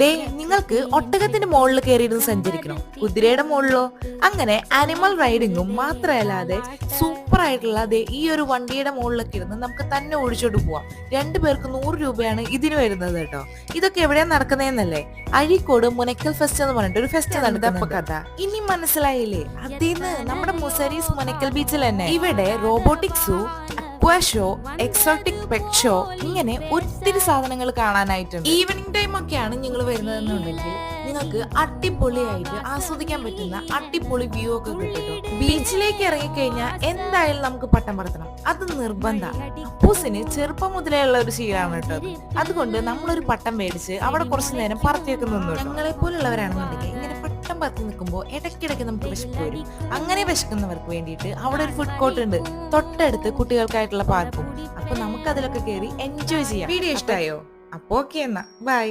ദേ, നിങ്ങൾക്ക് ഒട്ടകത്തിന്റെ മുകളിൽ കയറിയിരുന്ന് സഞ്ചരിക്കണം, കുതിരയുടെ മുകളിലോ? അങ്ങനെ ആനിമൽ റൈഡിങ്ങും മാത്രമല്ലാതെ സൂപ്പർ ആയിട്ടുള്ള ഈ ഒരു വണ്ടിയുടെ മുകളിലൊക്കെ ഇരുന്ന് നമുക്ക് തന്നെ ഓടിച്ചോണ്ട് പോവാം. 2 പേർക്ക് 100 രൂപയാണ് ഇതിന് വരുന്നത് കേട്ടോ. ഇതൊക്കെ എവിടെയാ നടക്കുന്നതെന്നല്ലേ? അഴീക്കോട് മുനക്കൽ ഫെസ്റ്റ് എന്ന് പറഞ്ഞിട്ട് ഒരു ഫെസ്റ്റ് നടന്നപ്പോ കഥ ഇനി മനസ്സിലായില്ലേ? അതീന്ന് നമ്മുടെ മുസരീസ് മുനക്കൽ ബീച്ചിൽ തന്നെ ഇവിടെ റോബോട്ടിക് സൂ, ഷോ, എക്സോട്ടിക് പെറ്റ് ഷോ, ഇങ്ങനെ ഒത്തിരി സാധനങ്ങൾ കാണാനായിട്ടുണ്ട്. ഈവനിങ് ടൈം ഒക്കെയാണ് നിങ്ങൾ വരുന്നതെന്നുണ്ടെങ്കിൽ നിങ്ങൾക്ക് അടിപൊളിയായിട്ട് ആസ്വദിക്കാൻ പറ്റുന്ന അടിപൊളി വ്യൂ ഒക്കെ കിട്ടും. ബീച്ചിലേക്ക് ഇറങ്ങിക്കഴിഞ്ഞാൽ എന്തായാലും നമുക്ക് പട്ടം പറത്തണം, അത് നിർബന്ധ. അപ്പൂസിന് ചെറുപ്പം മുതലേ ഉള്ള ഒരു ശീലമാണ് കേട്ടോ. അതുകൊണ്ട് നമ്മളൊരു പട്ടം മേടിച്ച് അവിടെ കുറച്ചു നേരം പറത്തിയൊക്കെ നിന്നു. ഞങ്ങളെ പോലുള്ളവരാണെന്നുണ്ടെങ്കിൽ ഇങ്ങനെ പട്ടം പറത്തി നിൽക്കുമ്പോൾ ഇടയ്ക്കിടയ്ക്ക് നമുക്ക് വിശപ്പ് വരും. അങ്ങനെ വിശക്കുന്നവർക്ക് വേണ്ടിയിട്ട് അവിടെ ഒരു ഫുഡ് കോർട്ട് ഉണ്ട്, തൊട്ടടുത്ത് കുട്ടികൾക്കായിട്ടുള്ള പാർക്കും. അപ്പൊ നമുക്ക് അതിലൊക്കെ കയറി എൻജോയ് ചെയ്യാം. വീഡിയോ ഇഷ്ടമായോ? അപ്പൊ ഓക്കെ, എന്നാ ബൈ.